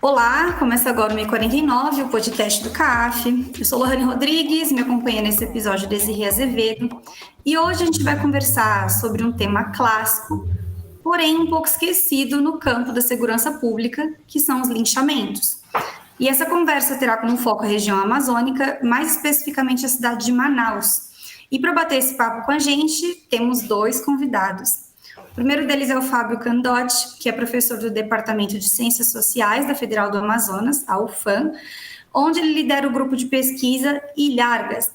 Olá, começa agora o 1049, o podcast do CAF. Eu sou Lohane Rodrigues, me acompanha nesse episódio Desirê Azevedo. E hoje a gente vai conversar sobre um tema clássico, porém um pouco esquecido no campo da segurança pública, que são os linchamentos. E essa conversa terá como foco a região amazônica, mais especificamente a cidade de Manaus. E para bater esse papo com a gente, temos dois convidados. O primeiro deles é o Fábio Candotti, que é professor do Departamento de Ciências Sociais da Federal do Amazonas, a UFAM, onde ele lidera o grupo de pesquisa Ilhargas.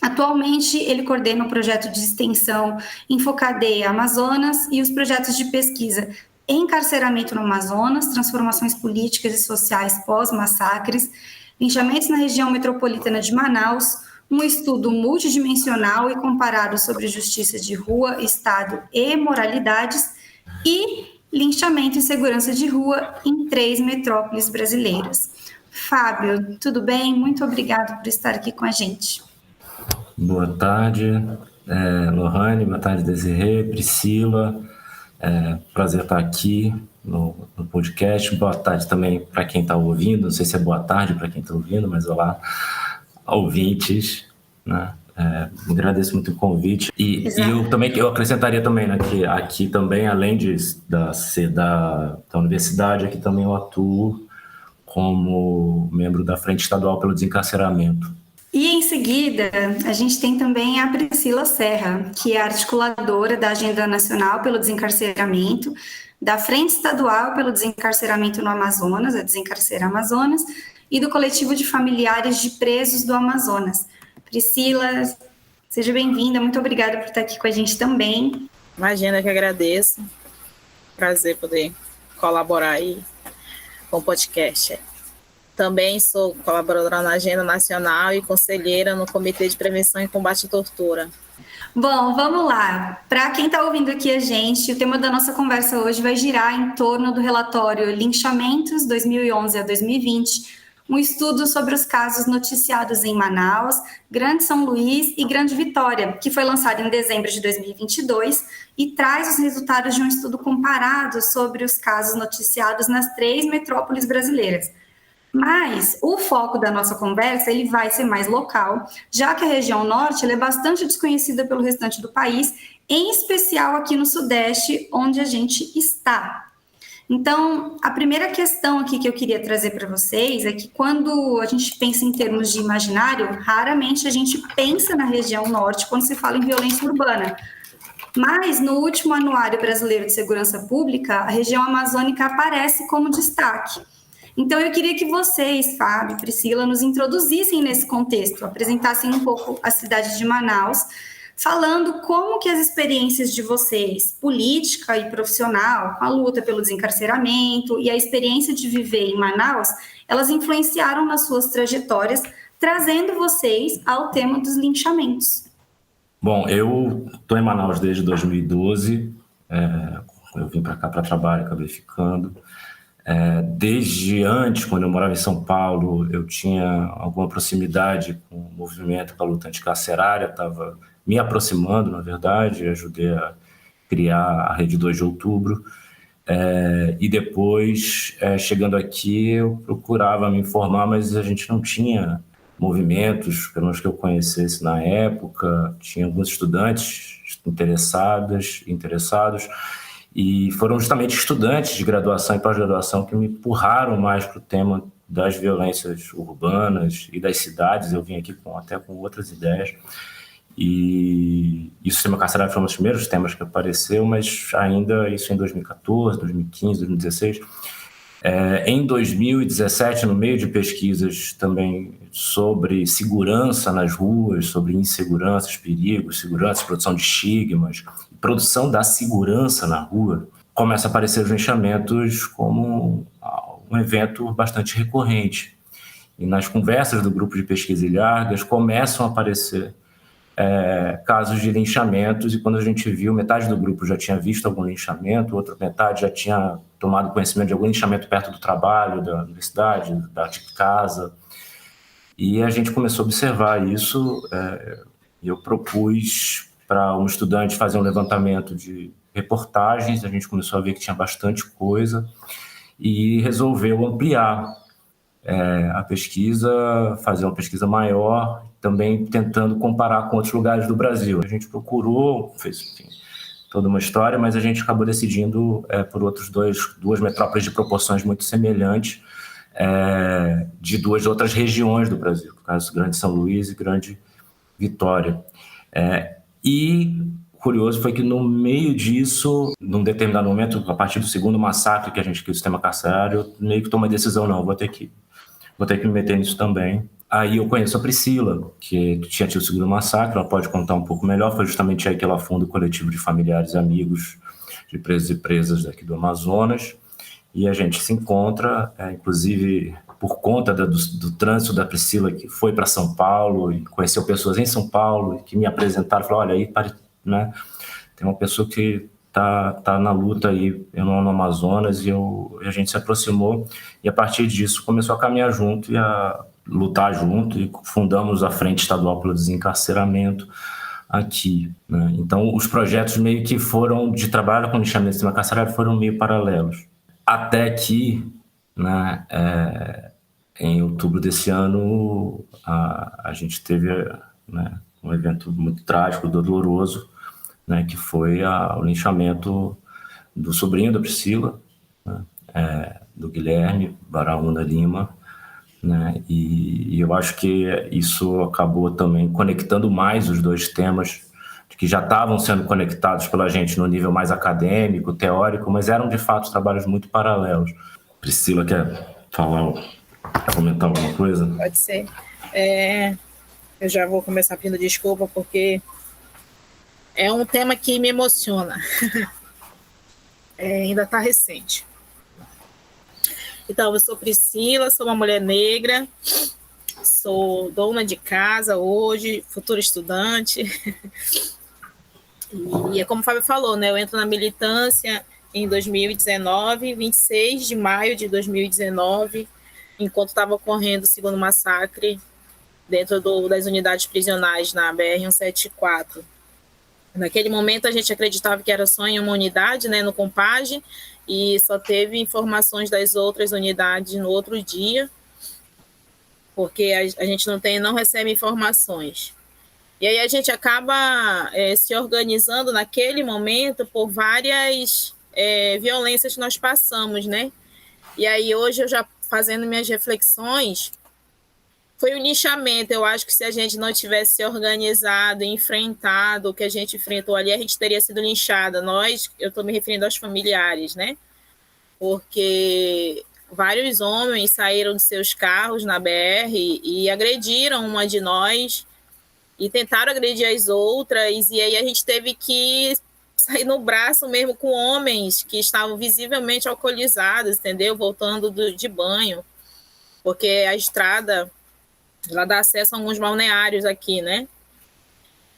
Atualmente, ele coordena o projeto de extensão Infocadeia Amazonas e os projetos de pesquisa Encarceramento no Amazonas, Transformações Políticas e Sociais pós-massacres, Linchamentos na região metropolitana de Manaus, um estudo multidimensional e comparado sobre justiça de rua, Estado e moralidades, e linchamento e segurança de rua em 3 metrópoles brasileiras. Fábio, tudo bem? Muito obrigado por estar aqui com a gente. Boa tarde, Lohane, boa tarde, Desirê, Priscila, prazer estar aqui no podcast. Boa tarde também para quem está ouvindo, não sei se é boa tarde para quem está ouvindo, mas olá, ouvintes, né? Agradeço muito o convite e eu acrescentaria também, né, que aqui também, além de ser da universidade, aqui também eu atuo como membro da Frente Estadual pelo Desencarceramento. E em seguida, a gente tem também a Priscila Serra, que é articuladora da Agenda Nacional pelo Desencarceramento, da Frente Estadual pelo Desencarceramento no Amazonas, a Desencarcera Amazonas, e do Coletivo de Familiares de Presos do Amazonas. Priscila, seja bem-vinda, muito obrigada por estar aqui com a gente também. Imagina, que agradeço. Prazer poder colaborar aí com o podcast. Também sou colaboradora na Agenda Nacional e conselheira no Comitê de Prevenção e Combate à Tortura. Bom, vamos lá. Para quem está ouvindo aqui a gente, o tema da nossa conversa hoje vai girar em torno do relatório Linchamentos 2011 a 2020, um estudo sobre os casos noticiados em Manaus, Grande São Luís e Grande Vitória, que foi lançado em dezembro de 2022 e traz os resultados de um estudo comparado sobre os casos noticiados nas 3 metrópoles brasileiras. Mas o foco da nossa conversa ele vai ser mais local, já que a região norte ela é bastante desconhecida pelo restante do país, em especial aqui no Sudeste, onde a gente está. Então, a primeira questão aqui que eu queria trazer para vocês é que quando a gente pensa em termos de imaginário, raramente a gente pensa na região norte quando se fala em violência urbana. Mas no último Anuário Brasileiro de Segurança Pública, a região amazônica aparece como destaque. Então, eu queria que vocês, Fábio e Priscila, nos introduzissem nesse contexto, apresentassem um pouco a cidade de Manaus, falando como que as experiências de vocês, política e profissional, a luta pelo desencarceramento e a experiência de viver em Manaus, elas influenciaram nas suas trajetórias, trazendo vocês ao tema dos linchamentos. Bom, eu estou em Manaus desde 2012, eu vim para cá para trabalho, acabei ficando. Desde antes, quando eu morava em São Paulo, eu tinha alguma proximidade com o movimento para a luta anticarcerária, estava me aproximando, na verdade, ajudei a criar a Rede 2 de Outubro, e depois, chegando aqui, eu procurava me informar, mas a gente não tinha movimentos, pelo menos que eu conhecesse na época, tinha alguns estudantes interessados, e foram justamente estudantes de graduação e pós-graduação que me empurraram mais para o tema das violências urbanas e das cidades. Eu vim aqui até com outras ideias. E o sistema carcerário foi um dos primeiros temas que apareceu, mas ainda isso em 2014, 2015, 2016. Em 2017, no meio de pesquisas também sobre segurança nas ruas, sobre inseguranças, perigos, segurança, produção de estigmas, produção da segurança na rua, começa a aparecer os linchamentos como um evento bastante recorrente. E nas conversas do grupo de pesquisa Ilhargas começam a aparecer casos de linchamentos, e quando a gente viu, metade do grupo já tinha visto algum linchamento, outra metade já tinha tomado conhecimento de algum linchamento perto do trabalho, da universidade, de casa, e a gente começou a observar isso, e eu propus para um estudante fazer um levantamento de reportagens, a gente começou a ver que tinha bastante coisa, e resolveu ampliar a pesquisa, fazer uma pesquisa maior, também tentando comparar com outros lugares do Brasil. A gente procurou, fez, enfim, toda uma história, mas a gente acabou decidindo por outros duas metrópoles de proporções muito semelhantes, de duas outras regiões do Brasil, no caso Grande São Luís e Grande Vitória. E curioso foi que no meio disso, num determinado momento, a partir do segundo massacre que a gente quis o sistema carcerário, eu meio que tomei a decisão, não, vou ter que me meter nisso também. Aí eu conheço a Priscila, que tinha tido o segundo massacre, ela pode contar um pouco melhor, foi justamente aí que ela funda o coletivo de familiares e amigos de presos e presas daqui do Amazonas, e a gente se encontra, inclusive por conta do trânsito da Priscila, que foi para São Paulo e conheceu pessoas em São Paulo, que me apresentaram, falaram, olha, aí né, tem uma pessoa que tá na luta aí no Amazonas, e a gente se aproximou, e a partir disso começou a caminhar junto e a lutar junto, e fundamos a Frente Estadual pelo Desencarceramento aqui, né? Então os projetos meio que foram de trabalho com linchamento do sistema carcerário foram meio paralelos, até que, né, em outubro desse ano a gente teve, né, um evento muito trágico, doloroso, né, que foi o linchamento do sobrinho da Priscila, né, do Guilherme Baraúna Lima, né, e eu acho que isso acabou também conectando mais os dois temas, que já estavam sendo conectados pela gente no nível mais acadêmico, teórico, mas eram de fato trabalhos muito paralelos. Priscila, quer comentar alguma coisa? Pode ser. Eu já vou começar pedindo desculpa, porque é um tema que me emociona. Ainda está recente. Então, eu sou Priscila, sou uma mulher negra, sou dona de casa hoje, futura estudante. E é como o Fábio falou, né? Eu entro na militância em 2019, 26 de maio de 2019, enquanto estava ocorrendo o segundo massacre dentro das unidades prisionais na BR-174. Naquele momento a gente acreditava que era só em uma unidade, né, no Compage, e só teve informações das outras unidades no outro dia, porque a gente não recebe informações. E aí a gente acaba se organizando naquele momento por várias violências que nós passamos, né? E aí hoje eu já fazendo minhas reflexões, foi o linchamento. Eu acho que se a gente não tivesse se organizado e enfrentado o que a gente enfrentou ali, a gente teria sido linchada. Eu estou me referindo aos familiares, né? Porque vários homens saíram de seus carros na BR e agrediram uma de nós e tentaram agredir as outras, e aí a gente teve que sair no braço mesmo com homens que estavam visivelmente alcoolizados, entendeu? Voltando de banho, porque a estrada ela dá acesso a alguns balneários aqui, né?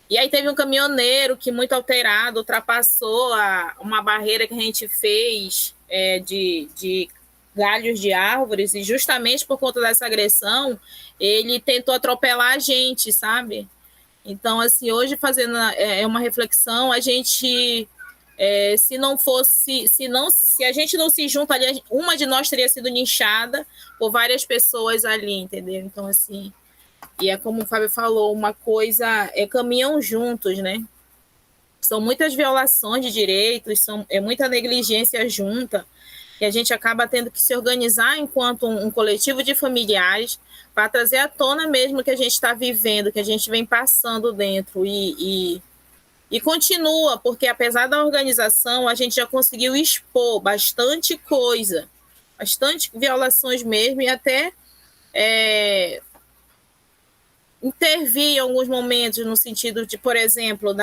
E aí teve um caminhoneiro que, muito alterado, ultrapassou uma barreira que a gente fez de galhos de árvores, e justamente por conta dessa agressão, ele tentou atropelar a gente, sabe? Então, assim, hoje fazendo uma reflexão, a gente, se a gente não se junta ali, uma de nós teria sido linchada por várias pessoas ali, entendeu? Então, assim, e é como o Fábio falou, uma coisa, caminham juntos, né? São muitas violações de direitos, muita negligência junta, e a gente acaba tendo que se organizar enquanto um coletivo de familiares para trazer à tona mesmo que a gente está vivendo, que a gente vem passando dentro, e continua, porque apesar da organização, a gente já conseguiu expor bastante coisa, bastante violações mesmo, e até intervir em alguns momentos no sentido de, por exemplo,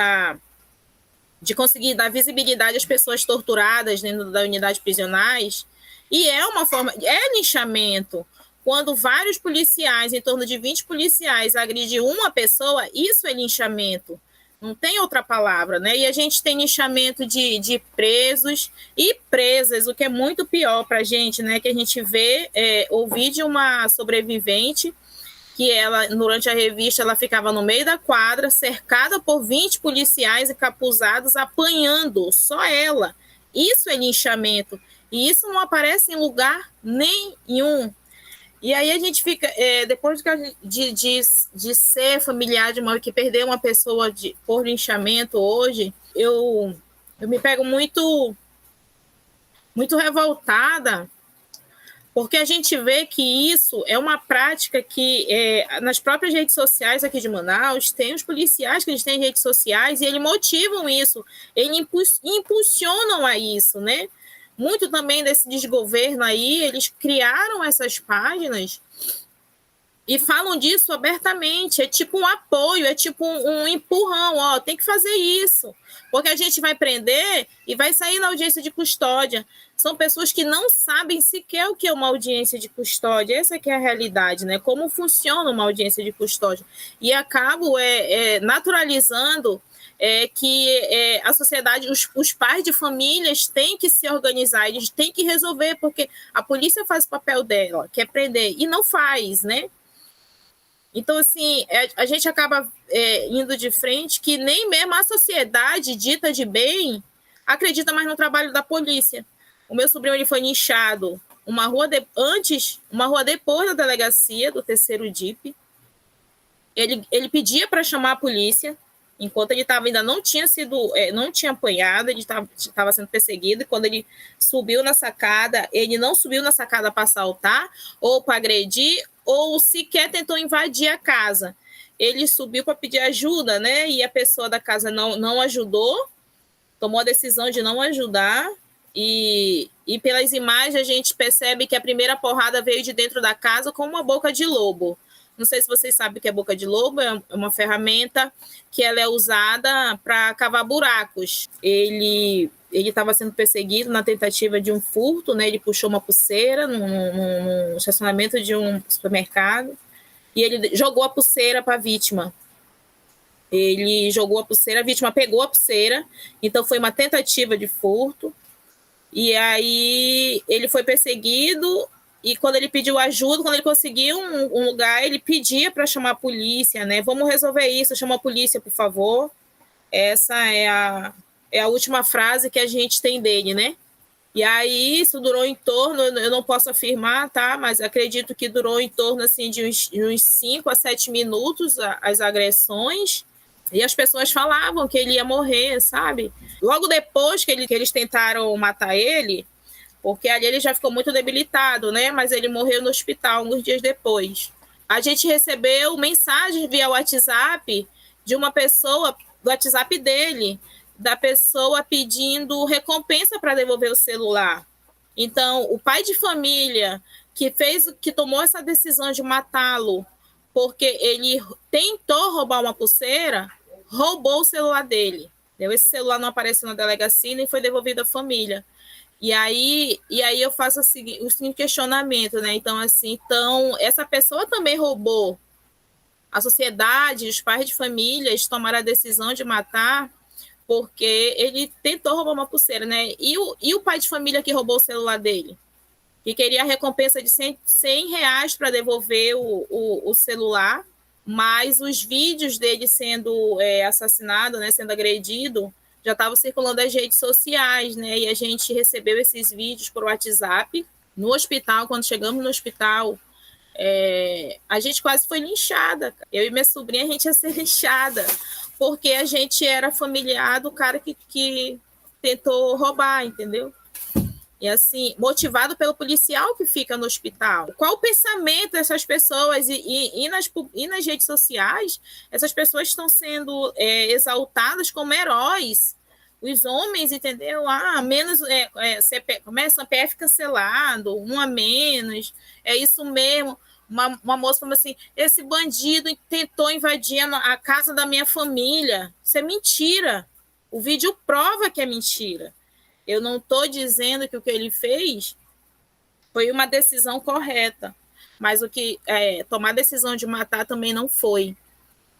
de conseguir dar visibilidade às pessoas torturadas dentro da unidade prisionais, e é uma forma, linchamento. Quando vários policiais, em torno de 20 policiais, agridem uma pessoa, isso é linchamento. Não tem outra palavra, né? E a gente tem linchamento de presos e presas, o que é muito pior para a gente, né? Que a gente vê, ouvir de uma sobrevivente que ela, durante a revista, ela ficava no meio da quadra, cercada por 20 policiais encapuzados, apanhando, só ela. Isso é linchamento. E isso não aparece em lugar nenhum. E aí a gente fica, depois de ser familiar de uma que perdeu uma pessoa por linchamento hoje, eu me pego muito revoltada, porque a gente vê que isso é uma prática que nas próprias redes sociais aqui de Manaus, tem os policiais que eles têm redes sociais e eles motivam isso, eles impulsionam a isso, né? Muito também desse desgoverno aí, eles criaram essas páginas e falam disso abertamente, é tipo um apoio, é tipo um empurrão, ó, tem que fazer isso, porque a gente vai prender e vai sair na audiência de custódia. São pessoas que não sabem sequer o que é uma audiência de custódia, essa que é a realidade, né? Como funciona uma audiência de custódia. E acabo naturalizando que a sociedade, os pais de famílias têm que se organizar, eles têm que resolver, porque a polícia faz o papel dela, que é prender, e não faz, né? Então, assim, a gente acaba indo de frente que nem mesmo a sociedade dita de bem acredita mais no trabalho da polícia. O meu sobrinho ele foi linchado uma rua depois da delegacia do 3º DIP. Ele pedia para chamar a polícia, enquanto ele ainda não tinha apanhado, ele estava sendo perseguido, e quando ele subiu na sacada, ele não subiu na sacada para assaltar ou para agredir, ou sequer tentou invadir a casa. Ele subiu para pedir ajuda, né? E a pessoa da casa não ajudou, tomou a decisão de não ajudar, e pelas imagens a gente percebe que a primeira porrada veio de dentro da casa com uma boca de lobo. Não sei se vocês sabem o que é boca de lobo, é uma ferramenta que ela é usada para cavar buracos. Ele estava sendo perseguido na tentativa de um furto, né? Ele puxou uma pulseira no estacionamento de um supermercado e ele jogou a pulseira para a vítima. Ele jogou a pulseira, a vítima pegou a pulseira, então foi uma tentativa de furto. E aí ele foi perseguido. E quando ele pediu ajuda, quando ele conseguiu um lugar, ele pedia para chamar a polícia, né? Vamos resolver isso, chama a polícia, por favor. Essa é a última frase que a gente tem dele, né? E aí isso durou em torno, eu não posso afirmar, tá? Mas acredito que durou em torno assim, de uns 5 a 7 minutos as agressões. E as pessoas falavam que ele ia morrer, sabe? Logo depois que eles tentaram matar ele, porque ali ele já ficou muito debilitado, né? Mas ele morreu no hospital alguns dias depois. A gente recebeu mensagens via WhatsApp de uma pessoa, do WhatsApp dele, da pessoa pedindo recompensa para devolver o celular. Então, o pai de família que tomou essa decisão de matá-lo porque ele tentou roubar uma pulseira, roubou o celular dele. Esse celular não apareceu na delegacia e nem foi devolvido à família. E aí eu faço o seguinte questionamento, né? Então, essa pessoa também roubou. A sociedade, os pais de famílias tomaram a decisão de matar porque ele tentou roubar uma pulseira, né? E o pai de família que roubou o celular dele? Que queria a recompensa de R$100 para devolver o celular, mas os vídeos dele sendo assassinado, né, sendo agredido, já estavam circulando nas redes sociais, né? E a gente recebeu esses vídeos por WhatsApp. No hospital, quando chegamos no hospital, a gente quase foi linchada. Eu e minha sobrinha, a gente ia ser linchada, porque a gente era familiar do cara que tentou roubar, entendeu? E assim, motivado pelo policial que fica no hospital. Qual o pensamento dessas pessoas? E nas redes sociais, essas pessoas estão sendo exaltadas como heróis. Os homens, entendeu? Menos começa a PF cancelado, um a menos, é isso mesmo. Uma moça falou assim: esse bandido tentou invadir a casa da minha família. Isso é mentira. O vídeo prova que é mentira. Eu não estou dizendo que o que ele fez foi uma decisão correta, mas tomar a decisão de matar também não foi.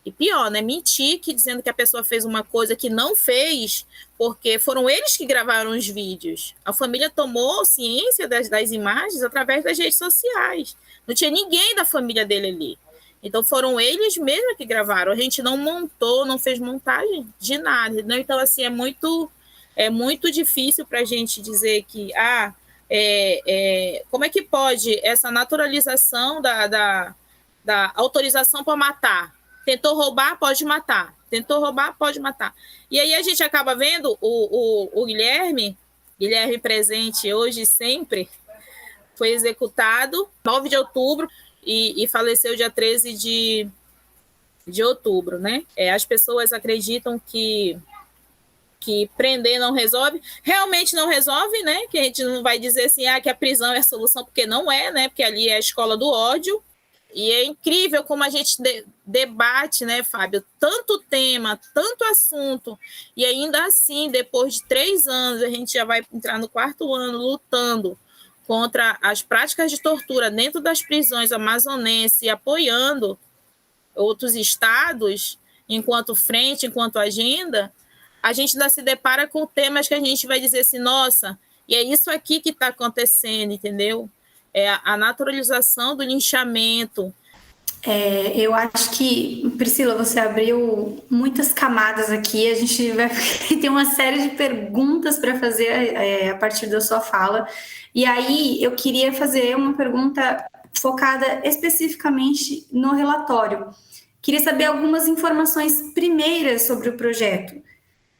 E pior, né? Mentir dizendo que a pessoa fez uma coisa que não fez, porque foram eles que gravaram os vídeos. A família tomou ciência das imagens através das redes sociais. Não tinha ninguém da família dele ali. Então foram eles mesmos que gravaram. A gente não montou, não fez montagem de nada. Então, assim, é muito difícil para a gente dizer que como é que pode essa naturalização da autorização para matar? Tentou roubar, pode matar. Tentou roubar, pode matar. E aí a gente acaba vendo o Guilherme presente hoje e sempre, foi executado 9 de outubro e faleceu dia 13 de outubro, né? As pessoas acreditam que prender não resolve, realmente não resolve, né? Que a gente não vai dizer assim, que a prisão é a solução, porque não é, né? Porque ali é a escola do ódio. E é incrível como a gente debate, né, Fábio? Tanto tema, tanto assunto, e ainda assim, depois de 3 anos, a gente já vai entrar no 4º ano lutando contra as práticas de tortura dentro das prisões amazonenses e apoiando outros estados, enquanto frente, enquanto agenda, a gente ainda se depara com temas que a gente vai dizer assim, nossa, e é isso aqui que está acontecendo, entendeu? É a naturalização do linchamento. Eu acho que, Priscila, você abriu muitas camadas aqui, a gente vai ter uma série de perguntas para fazer a partir da sua fala, e aí eu queria fazer uma pergunta focada especificamente no relatório. Queria saber algumas informações primeiras sobre o projeto.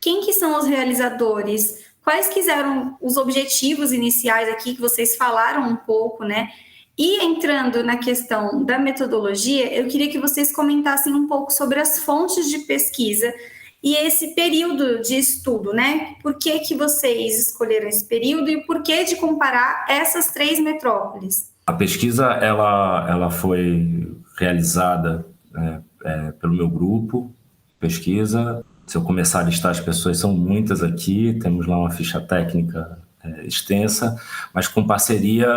Quem que são os realizadores? Quais que eram os objetivos iniciais aqui que vocês falaram um pouco, né? E entrando na questão da metodologia, eu queria que vocês comentassem um pouco sobre as fontes de pesquisa e esse período de estudo, né? Por que que vocês escolheram esse período e por que de comparar essas 3 metrópoles? A pesquisa ela foi realizada pelo meu grupo, pesquisa. Se eu começar a listar as pessoas, são muitas aqui, temos lá uma ficha técnica extensa, mas com parceria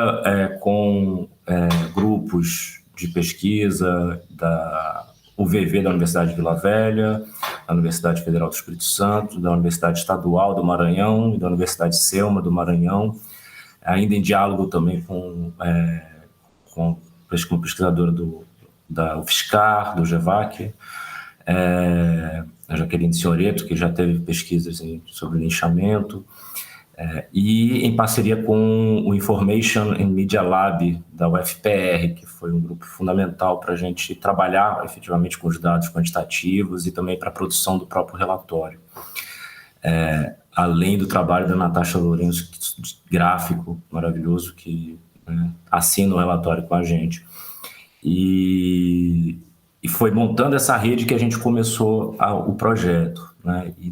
com grupos de pesquisa da UVV da Universidade de Vila Velha, da Universidade Federal do Espírito Santo, da Universidade Estadual do Maranhão e da Universidade Selma do Maranhão, ainda em diálogo também com pesquisadora da UFSCar, do GEVAC, a Jaqueline Senhoreto, que já teve pesquisas sobre linchamento, e em parceria com o Information and Media Lab da UFPR, que foi um grupo fundamental para a gente trabalhar efetivamente com os dados quantitativos e também para a produção do próprio relatório. Além do trabalho da Natasha Lourenço, gráfico maravilhoso, que assina o relatório com a gente. E foi montando essa rede que a gente começou o projeto, né? E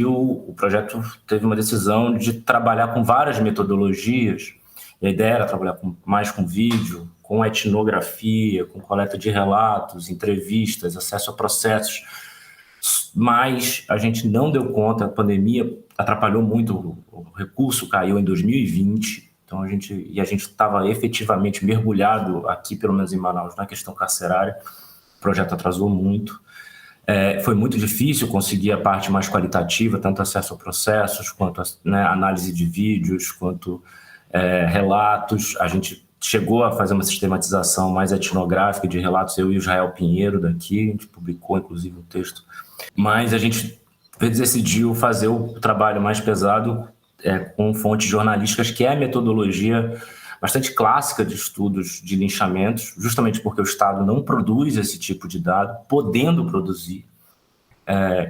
o projeto teve uma decisão de trabalhar com várias metodologias, e a ideia era trabalhar mais com vídeo, com etnografia, com coleta de relatos, entrevistas, acesso a processos, mas a gente não deu conta, a pandemia atrapalhou muito, o recurso caiu em 2020, então a gente estava efetivamente mergulhado aqui, pelo menos em Manaus, na questão carcerária. O projeto atrasou muito. Foi muito difícil conseguir a parte mais qualitativa, tanto acesso a processos, quanto análise de vídeos, quanto relatos. A gente chegou a fazer uma sistematização mais etnográfica de relatos, eu e o Israel Pinheiro daqui, a gente publicou inclusive um texto. Mas a gente decidiu fazer o trabalho mais pesado com fontes jornalísticas, que é a metodologia bastante clássica de estudos de linchamentos, justamente porque o Estado não produz esse tipo de dado, podendo produzir.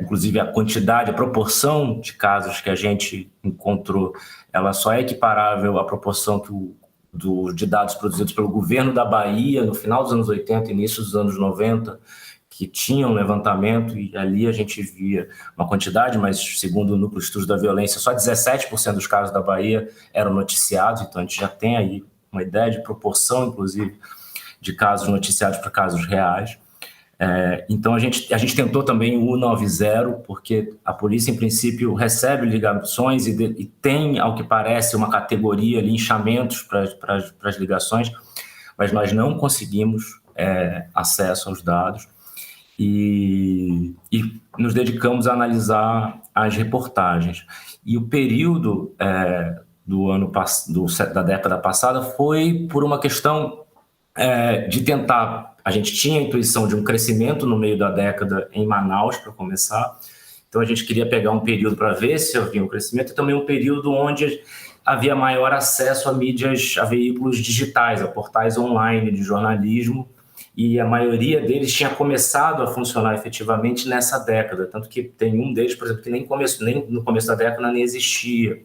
Inclusive a quantidade, a proporção de casos que a gente encontrou, ela só é equiparável à proporção de dados produzidos pelo governo da Bahia no final dos anos 80, início dos anos 90, que tinham levantamento, e ali a gente via uma quantidade, mas segundo o Núcleo de Estudos da Violência, só 17% dos casos da Bahia eram noticiados, então a gente já tem aí uma ideia de proporção, inclusive, de casos noticiados para casos reais. Então a gente tentou também o 190, porque a polícia, em princípio, recebe ligações e tem, ao que parece, uma categoria, linchamentos para as ligações, mas nós não conseguimos acesso aos dados. E nos dedicamos a analisar as reportagens. E o período da década passada foi por uma questão de tentar... A gente tinha a intuição de um crescimento no meio da década em Manaus, para começar. Então, a gente queria pegar um período para ver se havia um crescimento, e também um período onde havia maior acesso a mídias, a veículos digitais, a portais online de jornalismo, e a maioria deles tinha começado a funcionar efetivamente nessa década, tanto que tem um deles, por exemplo, que nem no começo da década nem existia.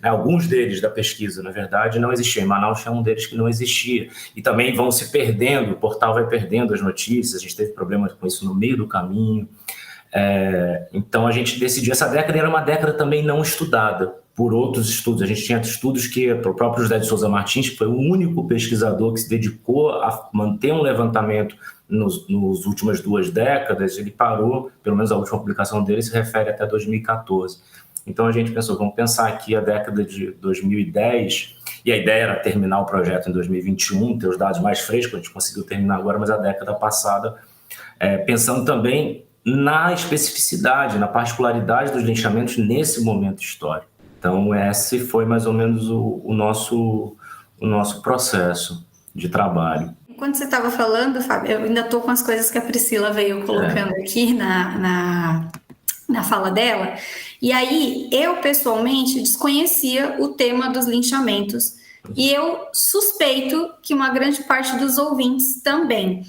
Alguns deles da pesquisa, na verdade, não existiam. Em Manaus tinha um deles que não existia. E também vão se perdendo, o portal vai perdendo as notícias, a gente teve problemas com isso no meio do caminho. Então a gente decidiu, essa década era uma década também não estudada por outros estudos. A gente tinha estudos que o próprio José de Souza Martins, que foi o único pesquisador que se dedicou a manter um levantamento nos últimas 2 décadas, ele parou, pelo menos a última publicação dele se refere até 2014. Então a gente pensou, vamos pensar aqui a década de 2010, e a ideia era terminar o projeto em 2021, ter os dados mais frescos, a gente conseguiu terminar agora, mas a década passada, pensando também na especificidade, na particularidade dos linchamentos nesse momento histórico. Então esse foi mais ou menos o nosso processo de trabalho. Enquanto você estava falando, Fábio, eu ainda estou com as coisas que a Priscila veio colocando aqui na fala dela, e aí eu pessoalmente desconhecia o tema dos linchamentos, e eu suspeito que uma grande parte dos ouvintes também.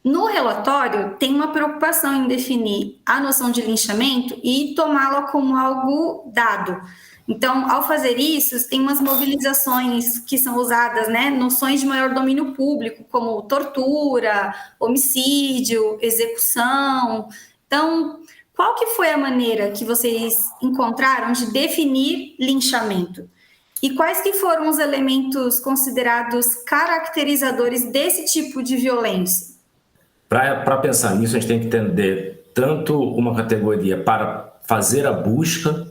No relatório, tem uma preocupação em definir a noção de linchamento e tomá-la como algo dado. Então, ao fazer isso, tem umas mobilizações que são usadas, noções de maior domínio público, como tortura, homicídio, execução. Então, qual que foi a maneira que vocês encontraram de definir linchamento? E quais que foram os elementos considerados caracterizadores desse tipo de violência? Para pensar nisso, a gente tem que entender tanto uma categoria para fazer a busca,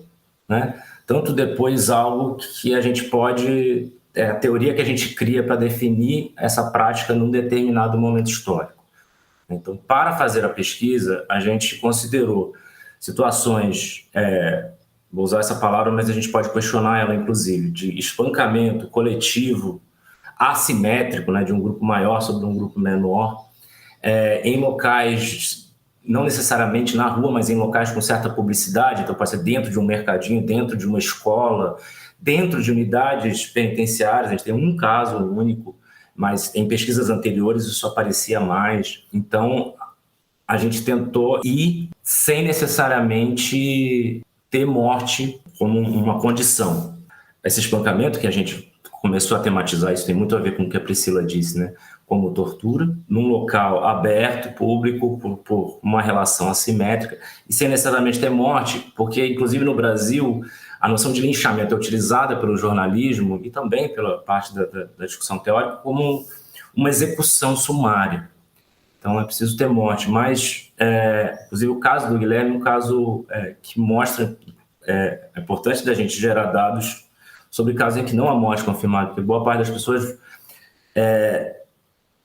tanto depois algo que a gente pode, a teoria que a gente cria para definir essa prática num determinado momento histórico. Então, para fazer a pesquisa, a gente considerou situações, vou usar essa palavra, mas a gente pode questionar ela, inclusive, de espancamento coletivo, assimétrico, de um grupo maior sobre um grupo menor, em locais, não necessariamente na rua, mas em locais com certa publicidade, então pode ser dentro de um mercadinho, dentro de uma escola, dentro de unidades penitenciárias. A gente tem um caso único, mas em pesquisas anteriores isso aparecia mais. Então, a gente tentou ir sem necessariamente ter morte como uma condição. Esse espancamento que a gente começou a tematizar, isso tem muito a ver com o que a Priscila disse, como tortura, num local aberto, público, por uma relação assimétrica, e sem necessariamente ter morte, porque, inclusive, no Brasil, a noção de linchamento é utilizada pelo jornalismo e também pela parte da discussão teórica como uma execução sumária. Então, é preciso ter morte. Mas, inclusive, o caso do Guilherme é um caso que mostra é importante da gente gerar dados sobre casos em que não há morte confirmada, porque boa parte das pessoas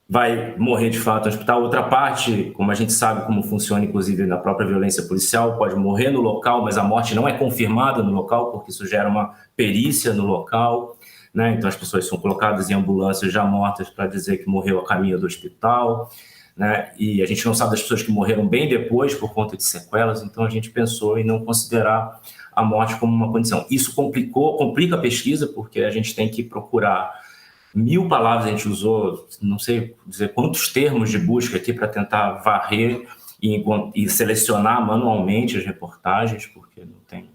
vai morrer de fato no hospital. Outra parte, como a gente sabe como funciona, inclusive, na própria violência policial, pode morrer no local, mas a morte não é confirmada no local, porque isso gera uma perícia no local, Então, as pessoas são colocadas em ambulâncias já mortas para dizer que morreu a caminho do hospital, E a gente não sabe das pessoas que morreram bem depois por conta de sequelas, então a gente pensou em não considerar a morte como uma condição. Isso complica a pesquisa, porque a gente tem que procurar 1000 palavras, a gente usou, não sei dizer quantos termos de busca aqui para tentar varrer e selecionar manualmente as reportagens, porque não tem.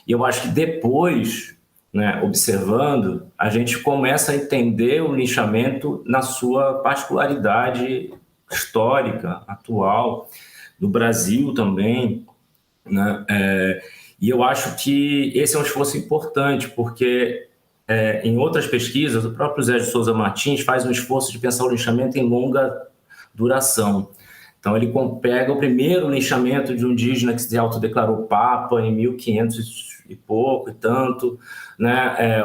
E eu acho que depois, observando, a gente começa a entender o linchamento na sua particularidade histórica, atual, do Brasil também, E eu acho que esse é um esforço importante, porque em outras pesquisas, o próprio José de Souza Martins faz um esforço de pensar o linchamento em longa duração. Então, ele pega o primeiro linchamento de um indígena que se autodeclarou Papa em 1500 e pouco e tanto,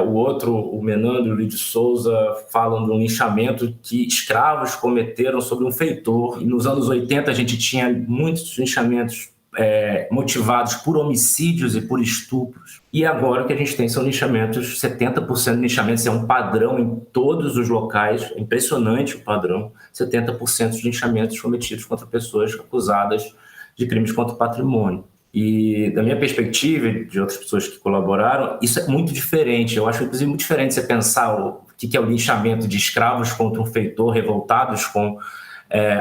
O outro, o Menandro e o Luiz de Souza, falam de um linchamento que escravos cometeram sobre um feitor. E nos anos 80 a gente tinha muitos linchamentos motivados por homicídios e por estupros. E agora o que a gente tem são linchamentos, 70% de linchamentos, é um padrão em todos os locais, é impressionante o padrão, 70% de linchamentos cometidos contra pessoas acusadas de crimes contra o patrimônio. E da minha perspectiva e de outras pessoas que colaboraram, isso é muito diferente. Eu acho, inclusive, muito diferente você pensar o que é o linchamento de escravos contra um feitor, revoltados com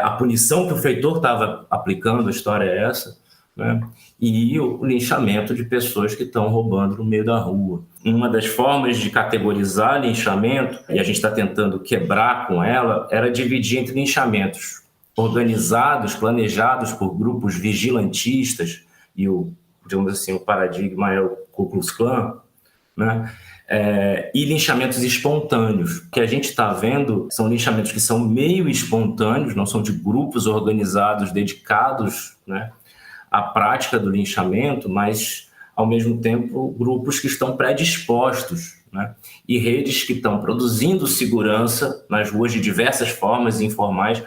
a punição que o feitor estava aplicando, a história é essa, né? E o linchamento de pessoas que estão roubando no meio da rua. Uma das formas de categorizar linchamento, e a gente está tentando quebrar com ela, era dividir entre linchamentos organizados, planejados por grupos vigilantistas, e digamos assim, o paradigma é o Ku Klux Klan, né? E linchamentos espontâneos. O que a gente está vendo são linchamentos que são meio espontâneos, não são de grupos organizados, dedicados, né, à prática do linchamento, mas, ao mesmo tempo, grupos que estão predispostos, né, e redes que estão produzindo segurança nas ruas de diversas formas informais,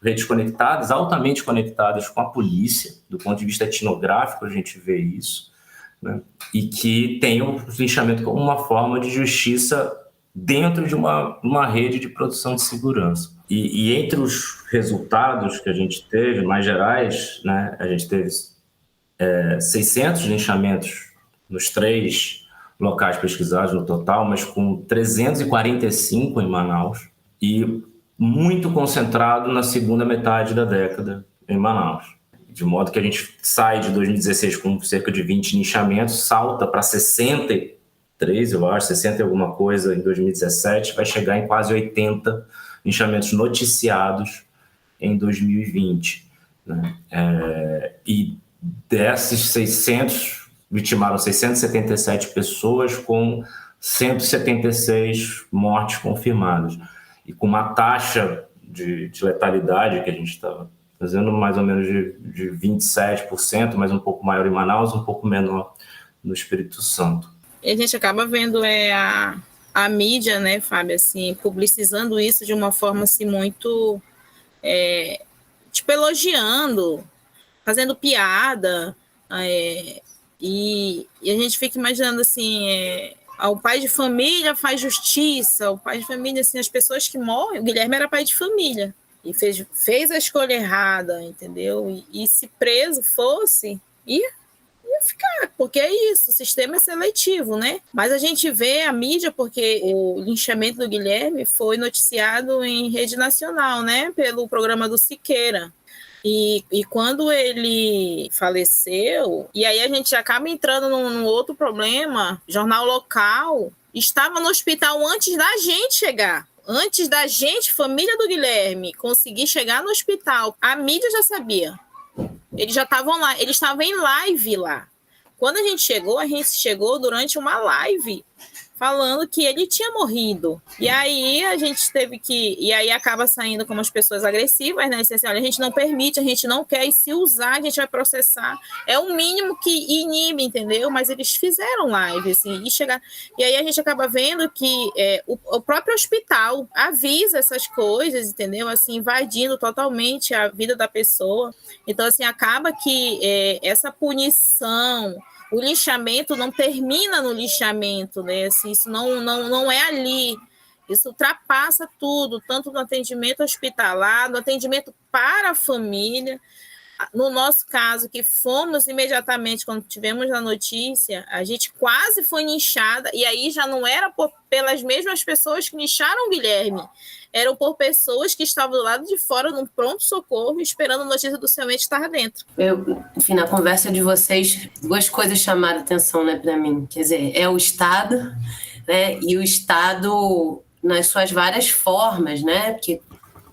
redes conectadas, altamente conectadas com a polícia, do ponto de vista etnográfico a gente vê isso, né? E que tem o linchamento como uma forma de justiça dentro de uma rede de produção de segurança. E entre os resultados que a gente teve, mais gerais, né, a gente teve 600 linchamentos nos 3 locais pesquisados no total, mas com 345 em Manaus, e muito concentrado na segunda metade da década em Manaus. De modo que a gente sai de 2016 com cerca de 20 linchamentos, salta para 63, eu acho, 60 e alguma coisa em 2017, vai chegar em quase 80 linchamentos noticiados em 2020. Né? E desses 600, vitimaram 677 pessoas, com 176 mortes confirmadas. E com uma taxa de letalidade que a gente estava fazendo mais ou menos de 27%, mas um pouco maior em Manaus, um pouco menor no Espírito Santo. E a gente acaba vendo a mídia, né, Fábio, assim, publicizando isso de uma forma assim, muito, tipo, elogiando, fazendo piada, e a gente fica imaginando assim, o pai de família faz justiça, o pai de família, assim, as pessoas que morrem, o Guilherme era pai de família, e fez a escolha errada, entendeu? E se preso fosse, ia ficar, porque é isso, o sistema é seletivo, né? Mas a gente vê a mídia, porque o linchamento do Guilherme foi noticiado em rede nacional, né? Pelo programa do Siqueira. E quando ele faleceu, e aí a gente acaba entrando num outro problema, jornal local estava no hospital antes da gente chegar. Antes da gente, família do Guilherme, conseguir chegar no hospital, a mídia já sabia. Eles já estavam lá, eles estavam em live lá. Quando a gente chegou durante uma live falando que ele tinha morrido. E aí a gente teve que... E aí acaba saindo como as pessoas agressivas, né? Assim, olha, a gente não permite, a gente não quer, e se usar, a gente vai processar. É o mínimo que inibe, entendeu? Mas eles fizeram live, assim, e aí a gente acaba vendo que o próprio hospital avisa essas coisas, entendeu? Assim, invadindo totalmente a vida da pessoa. Então, assim, acaba que essa punição... O linchamento não termina no linchamento, né? Assim, isso não é ali. Isso ultrapassa tudo, tanto no atendimento hospitalar, no atendimento para a família. No nosso caso, que fomos imediatamente, quando tivemos a notícia, a gente quase foi linchada, e aí já não era pelas mesmas pessoas que lincharam o Guilherme, eram por pessoas que estavam do lado de fora, num pronto-socorro, esperando a notícia do seu ente estar dentro. Enfim, na conversa de vocês, 2 coisas chamaram atenção, né, para mim. Quer dizer, é o Estado, né, e o Estado nas suas várias formas, né, porque,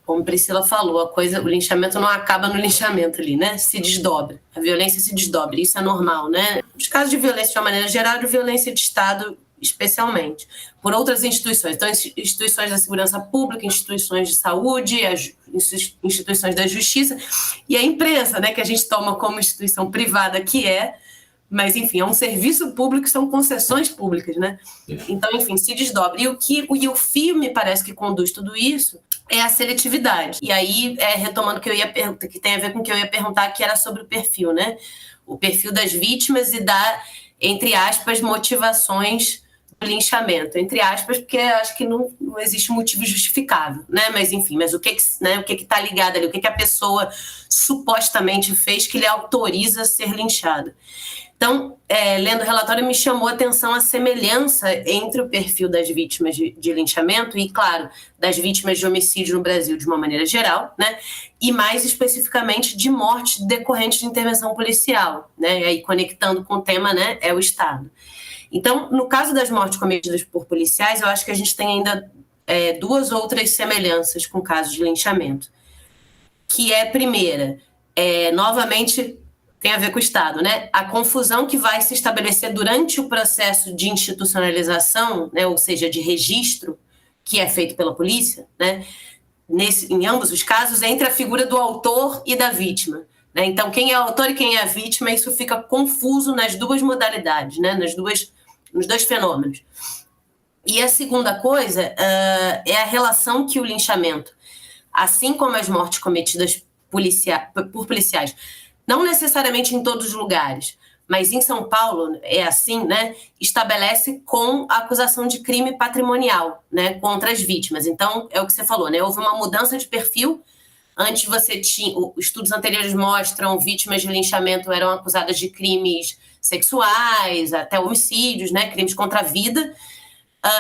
como Priscila falou, o linchamento não acaba no linchamento ali, né, se desdobra, a violência se desdobra, isso é normal, né. Os casos de violência de uma maneira geral, de violência de Estado especialmente, por outras instituições. Então, instituições da segurança pública, instituições de saúde, as instituições da justiça e a imprensa, né, que a gente toma como instituição privada, mas, enfim, é um serviço público, são concessões públicas, né? Então, enfim, se desdobra. E o fio, me parece que conduz tudo isso, é a seletividade. E aí, retomando o que eu ia perguntar, que tem a ver com o que eu ia perguntar, que era sobre o perfil, né? O perfil das vítimas e entre aspas, motivações do linchamento, entre aspas, porque acho que não existe motivo justificável, né? Mas enfim, o que está ligado ali, o que a pessoa supostamente fez que lhe autoriza a ser linchado. Então, lendo o relatório, me chamou a atenção a semelhança entre o perfil das vítimas de linchamento e, claro, das vítimas de homicídio no Brasil de uma maneira geral, né? E mais especificamente de mortes decorrentes de intervenção policial, né? E aí, conectando com o tema, né, é o Estado. Então, no caso das mortes cometidas por policiais, eu acho que a gente tem ainda duas outras semelhanças com casos de linchamento. Que é, primeira, novamente... tem a ver com o Estado, né? A confusão que vai se estabelecer durante o processo de institucionalização, né? Ou seja, de registro, que é feito pela polícia, né? Em ambos os casos, entre a figura do autor e da vítima. Né? Então, quem é o autor e quem é a vítima, isso fica confuso nas duas modalidades, né? Nos dois fenômenos. E a segunda coisa é a relação que o linchamento, assim como as mortes cometidas por policiais, não necessariamente em todos os lugares, mas em São Paulo é assim, né? Estabelece com a acusação de crime patrimonial, né? Contra as vítimas. Então, é o que você falou, né? Houve uma mudança de perfil. Antes você tinha... Estudos anteriores mostram vítimas de linchamento eram acusadas de crimes sexuais, até homicídios, né? Crimes contra a vida.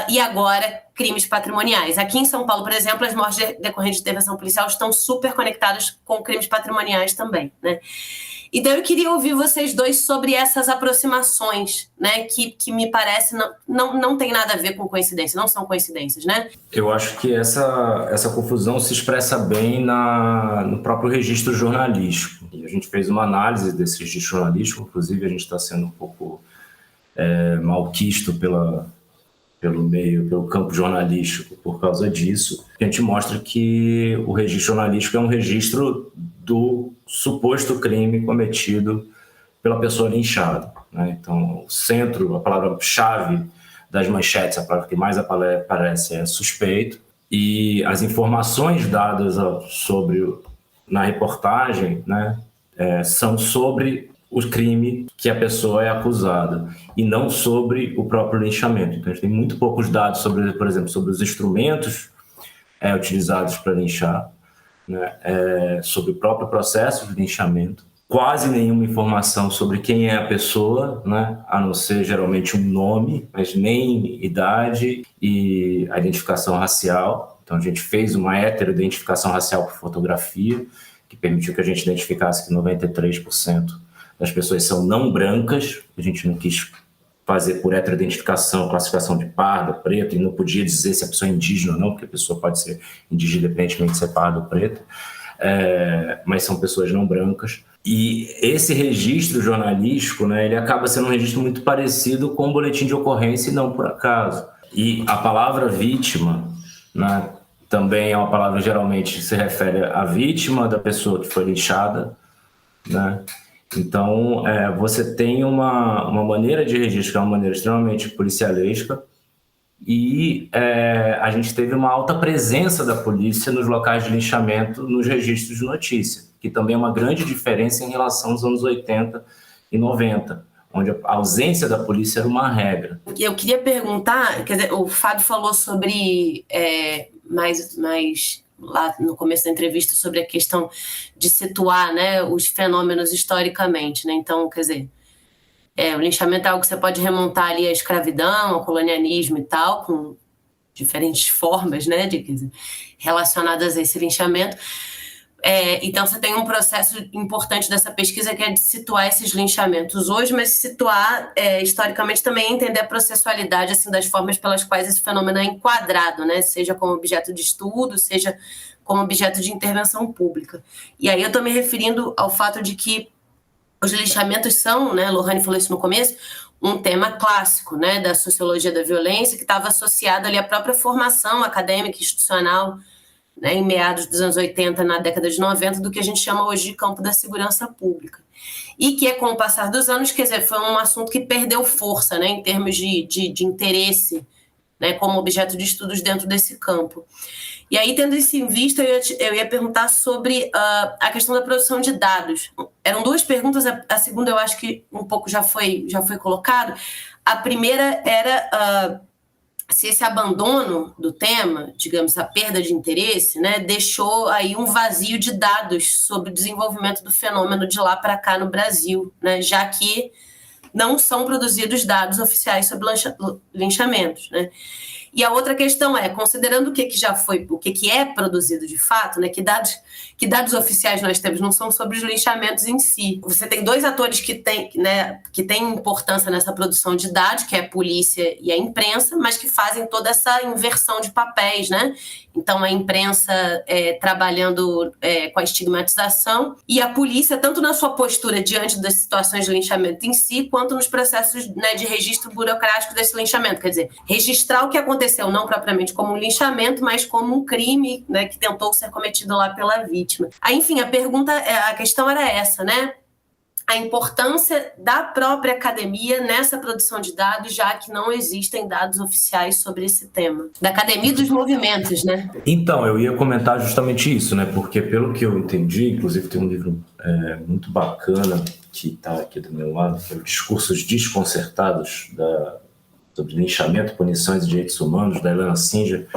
E agora, crimes patrimoniais. Aqui em São Paulo, por exemplo, as mortes decorrentes de intervenção policial estão super conectadas com crimes patrimoniais também, né? Então, eu queria ouvir vocês dois sobre essas aproximações, né? Que me parece não tem nada a ver com coincidência, não são coincidências, né? Eu acho que essa confusão se expressa bem no próprio registro jornalístico. E a gente fez uma análise desse registro jornalístico, inclusive a gente está sendo um pouco malquisto pelo campo jornalístico por causa disso. A gente mostra que o registro jornalístico é um registro do suposto crime cometido pela pessoa linchada, né? Então, o centro, a palavra-chave das manchetes, a palavra que mais aparece é suspeito, e as informações dadas na reportagem, né, são sobre o crime que a pessoa é acusada e não sobre o próprio linchamento. Então, a gente tem muito poucos dados sobre, por exemplo, sobre os instrumentos utilizados para linchar, né, sobre o próprio processo de linchamento. Quase nenhuma informação sobre quem é a pessoa, né, a não ser geralmente um nome, mas nem idade e a identificação racial. Então, a gente fez uma heteroidentificação racial por fotografia, que permitiu que a gente identificasse que 93% das pessoas são não brancas. A gente não quis fazer por heteroidentificação, classificação de pardo, preto, e não podia dizer se a pessoa é indígena ou não, porque a pessoa pode ser indígena independentemente de ser pardo ou preto, mas são pessoas não brancas. E esse registro jornalístico, né, ele acaba sendo um registro muito parecido com o boletim de ocorrência e não por acaso. E a palavra vítima, né, também é uma palavra que geralmente se refere à vítima da pessoa que foi linchada, né? Então, você tem uma maneira de registro que é uma maneira extremamente policialesca e a gente teve uma alta presença da polícia nos locais de linchamento, nos registros de notícia, que também é uma grande diferença em relação aos anos 80 e 90, onde a ausência da polícia era uma regra. Eu queria perguntar, quer dizer, o Fábio falou sobre mais lá no começo da entrevista sobre a questão de situar, né, os fenômenos historicamente, né? Então, quer dizer, o linchamento é algo que você pode remontar ali à escravidão, ao colonialismo e tal, com diferentes formas, né, relacionadas a esse linchamento. Então, você tem um processo importante dessa pesquisa que é de situar esses linchamentos hoje, mas situar historicamente também entender a processualidade assim, das formas pelas quais esse fenômeno é enquadrado, né? Seja como objeto de estudo, seja como objeto de intervenção pública. E aí eu estou me referindo ao fato de que os linchamentos são, né, Lohane falou isso no começo, um tema clássico, né, da sociologia da violência que estava associado ali à própria formação acadêmica e institucional, né, em meados dos anos 80, na década de 90, do que a gente chama hoje de campo da segurança pública. E que, com o passar dos anos, quer dizer, foi um assunto que perdeu força, né, em termos de interesse, né, como objeto de estudos dentro desse campo. E aí, tendo isso em vista, eu ia perguntar sobre a questão da produção de dados. Eram duas perguntas, a segunda eu acho que um pouco já foi colocado. A primeira era se esse abandono do tema, digamos, a perda de interesse, né, deixou aí um vazio de dados sobre o desenvolvimento do fenômeno de lá para cá no Brasil, né, já que não são produzidos dados oficiais sobre linchamentos, né? E a outra questão é, considerando o que já foi, o que é produzido de fato, né, que dados oficiais nós temos, não são sobre os linchamentos em si. Você tem dois atores que têm importância nessa produção de dados, que é a polícia e a imprensa, mas que fazem toda essa inversão de papéis, né? Então, a imprensa trabalhando com a estigmatização e a polícia, tanto na sua postura diante das situações de linchamento em si, quanto nos processos, né, de registro burocrático desse linchamento. Quer dizer, registrar o que aconteceu não propriamente como um linchamento, mas como um crime, né, que tentou ser cometido lá pela vítima. Aí, enfim, a questão era essa, né? A importância da própria academia nessa produção de dados, já que não existem dados oficiais sobre esse tema. Da academia dos movimentos, né? Então, eu ia comentar justamente isso, né? Porque, pelo que eu entendi, inclusive tem um livro muito bacana que está aqui do meu lado, que é o Discursos Desconcertados sobre linchamento, punições e direitos humanos, da Helena Singer.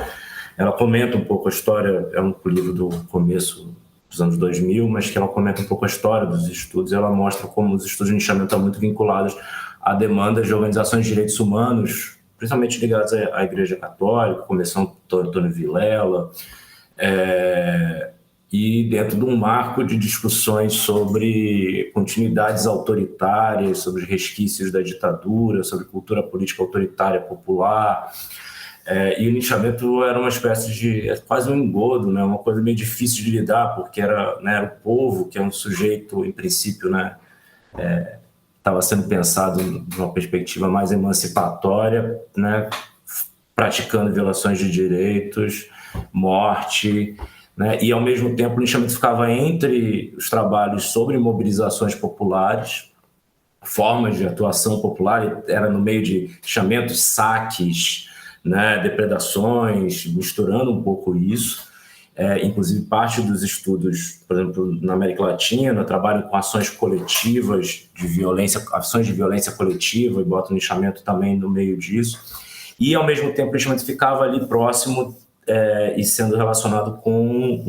Ela comenta um pouco a história, é um livro do começo dos anos 2000, mas que ela comenta um pouco a história dos estudos, ela mostra como os estudos de linchamento estão muito vinculados a demandas de organizações de direitos humanos, principalmente ligadas à Igreja Católica, começando com Antônio Vilela, e dentro de um marco de discussões sobre continuidades autoritárias, sobre resquícios da ditadura, sobre cultura política autoritária popular. E o linchamento era uma espécie de quase um engodo, né? Uma coisa meio difícil de lidar, porque era o povo, que é um sujeito, em princípio, né, estava sendo pensado numa perspectiva mais emancipatória, né, praticando violações de direitos, morte, né, e ao mesmo tempo o linchamento ficava entre os trabalhos sobre mobilizações populares, formas de atuação popular, era no meio de linchamento, saques, né, depredações, misturando um pouco isso. Inclusive, parte dos estudos, por exemplo, na América Latina, trabalham com ações coletivas de violência, ações de violência coletiva, e botam o linchamento também no meio disso. E, ao mesmo tempo, o linchamento ficava ali próximo e sendo relacionado com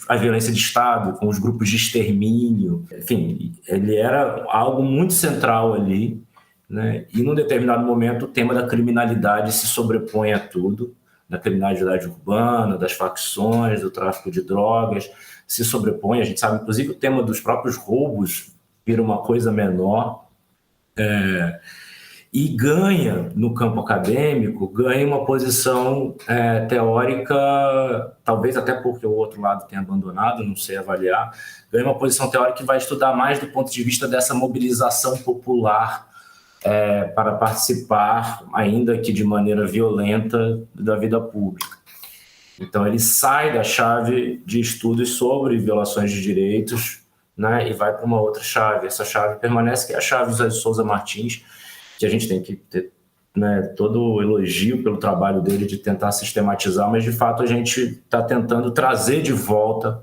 a violência de Estado, com os grupos de extermínio. Enfim, ele era algo muito central ali, né? E, num determinado momento, o tema da criminalidade se sobrepõe a tudo, da criminalidade urbana, das facções, do tráfico de drogas, se sobrepõe. A gente sabe, inclusive, o tema dos próprios roubos vira uma coisa menor, e ganha, no campo acadêmico, ganha uma posição teórica, talvez até porque o outro lado tenha abandonado, não sei avaliar, ganha uma posição teórica que vai estudar mais do ponto de vista dessa mobilização popular para participar, ainda que de maneira violenta, da vida pública. Então, ele sai da chave de estudos sobre violações de direitos, né, e vai para uma outra chave. Essa chave permanece, que é a chave José de Souza Martins, que a gente tem que ter, né, todo o elogio pelo trabalho dele de tentar sistematizar, mas, de fato, a gente está tentando trazer de volta,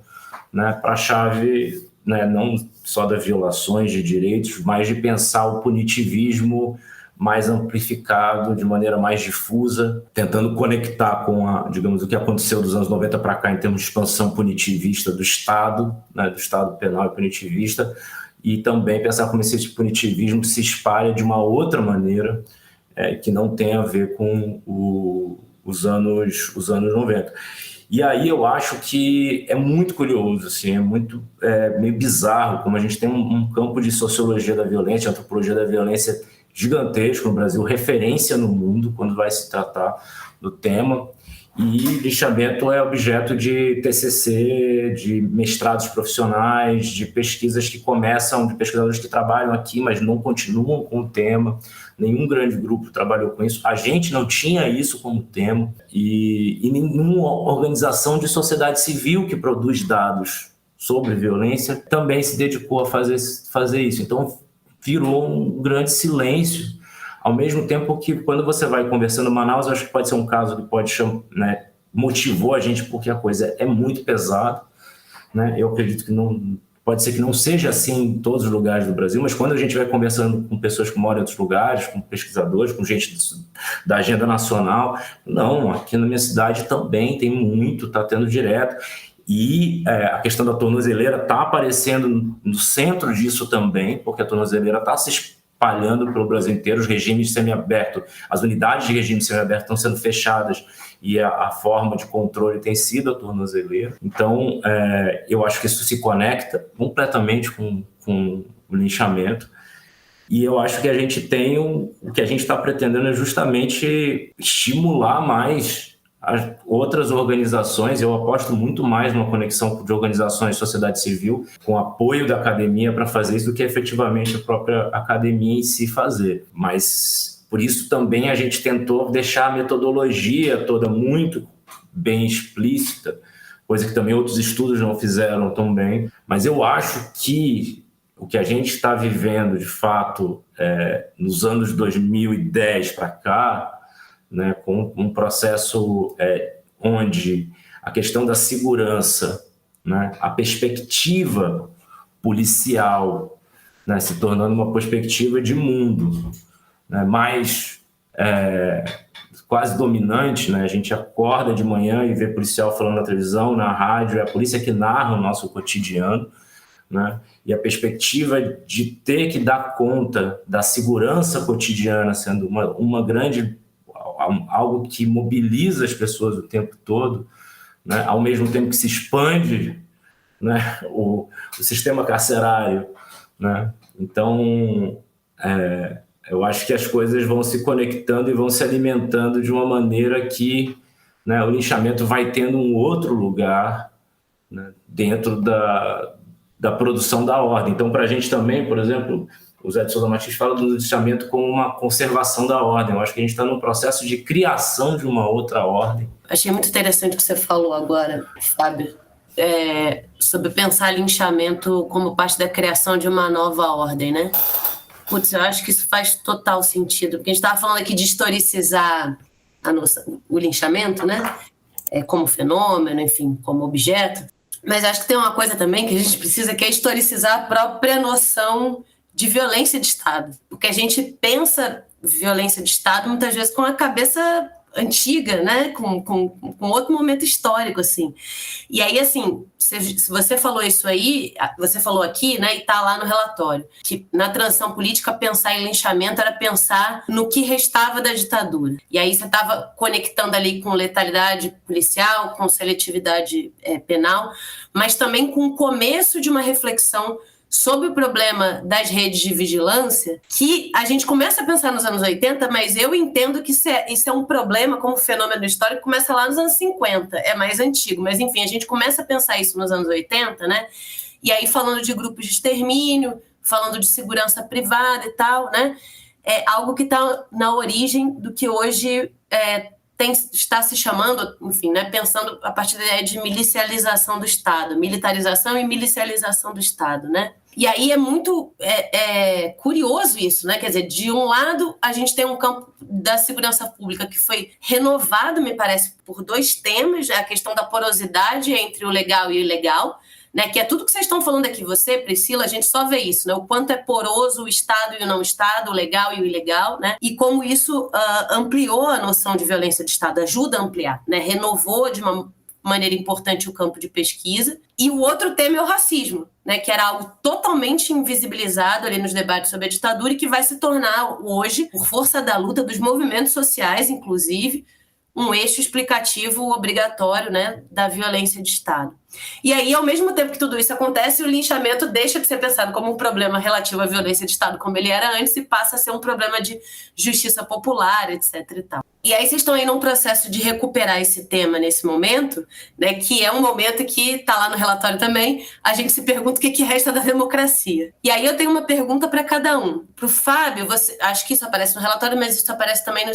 né, para a chave, né, não só das violações de direitos, mas de pensar o punitivismo mais amplificado, de maneira mais difusa, tentando conectar com digamos, o que aconteceu dos anos 90 para cá em termos de expansão punitivista do Estado, né, do Estado penal e punitivista, e também pensar como esse punitivismo se espalha de uma outra maneira, que não tem a ver com os anos 90. E aí eu acho que é muito curioso, assim, meio bizarro como a gente tem um campo de sociologia da violência, antropologia da violência gigantesco no Brasil, referência no mundo quando vai se tratar do tema, e linchamento é objeto de TCC, de mestrados profissionais, de pesquisas que começam, de pesquisadores que trabalham aqui, mas não continuam com o tema. Nenhum grande grupo trabalhou com isso. A gente não tinha isso como tema, e nenhuma organização de sociedade civil que produz dados sobre violência também se dedicou a fazer isso. Então, virou um grande silêncio. Ao mesmo tempo que, quando você vai conversando em Manaus, eu acho que pode ser um caso que pode, motivou a gente, porque a coisa é muito pesada, né? Eu acredito que Pode ser que não seja assim em todos os lugares do Brasil, mas quando a gente vai conversando com pessoas que moram em outros lugares, com pesquisadores, com gente da agenda nacional, não, aqui na minha cidade também tem muito, está tendo direto. E a questão da tornozeleira está aparecendo no centro disso também, porque a tornozeleira está se espalhando pelo Brasil inteiro, os regimes semiabertos, as unidades de regime semiaberto estão sendo fechadas e a forma de controle tem sido a tornozeleira. Então, eu acho que isso se conecta completamente com o linchamento. E eu acho que a gente tem o que a gente está pretendendo é justamente estimular mais as outras organizações. Eu aposto muito mais numa conexão de organizações de sociedade civil com apoio da academia para fazer isso do que efetivamente a própria academia em si fazer. Mas por isso também a gente tentou deixar a metodologia toda muito bem explícita, coisa que também outros estudos não fizeram tão bem. Mas eu acho que o que a gente está vivendo, de fato, nos anos 2010 para cá, né, com um processo onde a questão da segurança, né, a perspectiva policial, né, se tornando uma perspectiva de mundo, né, mais quase dominante, né? A gente acorda de manhã e vê policial falando na televisão, na rádio, é a polícia que narra o nosso cotidiano, né? E a perspectiva de ter que dar conta da segurança cotidiana sendo uma grande, algo que mobiliza as pessoas o tempo todo, né? Ao mesmo tempo que se expande, né? o sistema carcerário, né? Então, eu acho que as coisas vão se conectando e vão se alimentando de uma maneira que, né, o linchamento vai tendo um outro lugar, né, dentro da produção da ordem. Então, para a gente também, por exemplo, o Zé de Souza Martins fala do linchamento como uma conservação da ordem. Eu acho que a gente está num processo de criação de uma outra ordem. Achei muito interessante o que você falou agora, Fábio, sobre pensar linchamento como parte da criação de uma nova ordem, né? Putz, eu acho que isso faz total sentido, porque a gente estava falando aqui de historicizar o linchamento, né? Como fenômeno, enfim, como objeto. Mas acho que tem uma coisa também que a gente precisa, que é historicizar a própria noção de violência de Estado. Porque a gente pensa violência de Estado muitas vezes com a cabeça antiga, né? Com outro momento histórico, assim. E aí, assim, se você falou isso aí, você falou aqui, né? E tá lá no relatório, que na transição política pensar em linchamento era pensar no que restava da ditadura. E aí você estava conectando ali com letalidade policial, com seletividade penal, mas também com o começo de uma reflexão sobre o problema das redes de vigilância, que a gente começa a pensar nos anos 80, mas eu entendo que isso é um problema, como fenômeno histórico, que começa lá nos anos 50, é mais antigo, mas enfim, a gente começa a pensar isso nos anos 80, né? E aí falando de grupos de extermínio, falando de segurança privada e tal, né? É algo que está na origem do que hoje está se chamando, enfim, né, pensando a partir da ideia de milicialização do Estado, militarização e milicialização do Estado, né? E aí é muito curioso isso, né? Quer dizer, de um lado, a gente tem um campo da segurança pública que foi renovado, me parece, por dois temas, a questão da porosidade entre o legal e o ilegal, né, que é tudo que vocês estão falando aqui, você, Priscila, a gente só vê isso, né, o quanto é poroso o Estado e o não Estado, o legal e o ilegal, né, e como isso ampliou a noção de violência de Estado, ajuda a ampliar, né, renovou de uma maneira importante o campo de pesquisa. E o outro tema é o racismo, né, que era algo totalmente invisibilizado ali nos debates sobre a ditadura e que vai se tornar hoje, por força da luta dos movimentos sociais, inclusive, um eixo explicativo obrigatório, né, da violência de Estado. E aí, ao mesmo tempo que tudo isso acontece, o linchamento deixa de ser pensado como um problema relativo à violência de Estado, como ele era antes, e passa a ser um problema de justiça popular, etc. e tal. E aí vocês estão aí num processo de recuperar esse tema nesse momento, né, que é um momento que está lá no relatório também, a gente se pergunta o que resta da democracia. E aí eu tenho uma pergunta para cada um. Para o Fábio, acho que isso aparece no relatório, mas isso aparece também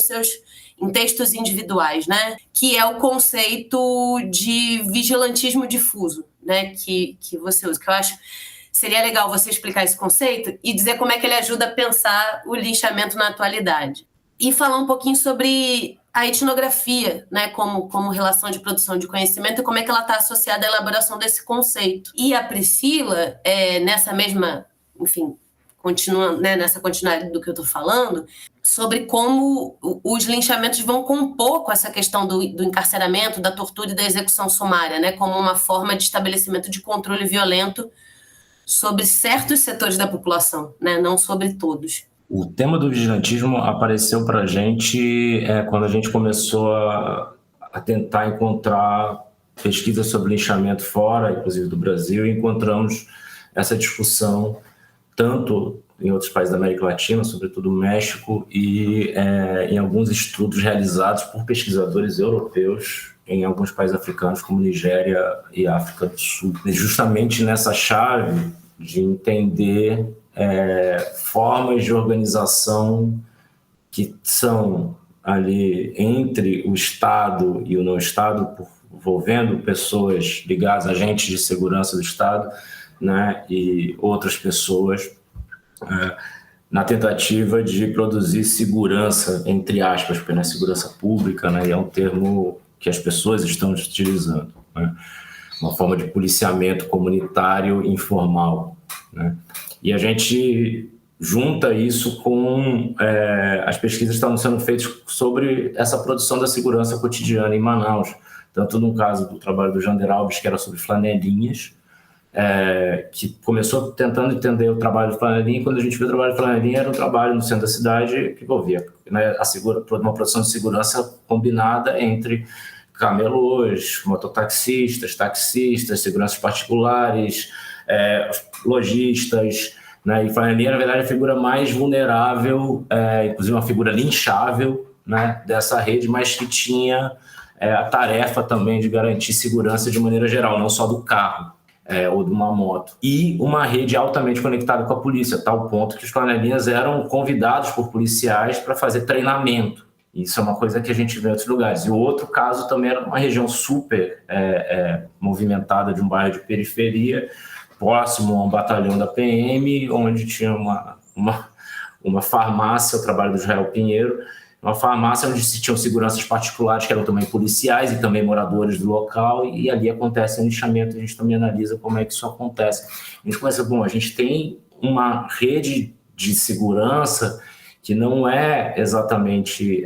em textos individuais, né? Que é o conceito de vigilantismo difuso, né? Que você usa, que eu acho seria legal você explicar esse conceito e dizer como é que ele ajuda a pensar o linchamento na atualidade. E falar um pouquinho sobre a etnografia, né, como relação de produção de conhecimento e como é que ela está associada à elaboração desse conceito. E a Priscila, nessa mesma, enfim, continuando, né, nessa continuidade do que eu estou falando, sobre como os linchamentos vão compor com essa questão do encarceramento, da tortura e da execução sumária, né, como uma forma de estabelecimento de controle violento sobre certos setores da população, né, não sobre todos. O tema do vigilantismo apareceu para a gente quando a gente começou a tentar encontrar pesquisas sobre linchamento fora, inclusive do Brasil, e encontramos essa discussão tanto em outros países da América Latina, sobretudo México, e em alguns estudos realizados por pesquisadores europeus em alguns países africanos, como Nigéria e África do Sul. E justamente nessa chave de entender formas de organização que são ali entre o Estado e o não Estado, envolvendo pessoas ligadas a agentes de segurança do Estado, né, e outras pessoas, na tentativa de produzir segurança, entre aspas, porque não é segurança pública, né, e é um termo que as pessoas estão utilizando, né, uma forma de policiamento comunitário informal, né. E a gente junta isso com as pesquisas que estão sendo feitas sobre essa produção da segurança cotidiana em Manaus, tanto no caso do trabalho do Jander Alves, que era sobre flanelinhas, que começou tentando entender o trabalho de flanelinha, e quando a gente viu o trabalho de flanelinha, era um trabalho no centro da cidade que envolvia, né, uma produção de segurança combinada entre camelôs, mototaxistas, taxistas, seguranças particulares, lojistas, né? E flanelinha, na verdade, é a figura mais vulnerável, inclusive uma figura linchável, né, dessa rede, mas que tinha a tarefa também de garantir segurança de maneira geral, não só do carro ou de uma moto. E uma rede altamente conectada com a polícia, a tal ponto que os flanelinhas eram convidados por policiais para fazer treinamento. Isso é uma coisa que a gente vê em outros lugares. E o outro caso também era uma região super movimentada de um bairro de periferia, próximo a um batalhão da PM, onde tinha uma farmácia, o trabalho do Israel Pinheiro, uma farmácia onde se tinham seguranças particulares, que eram também policiais e também moradores do local, e ali acontece o linchamento, a gente também analisa como é que isso acontece. A gente começa, a gente tem uma rede de segurança que não é exatamente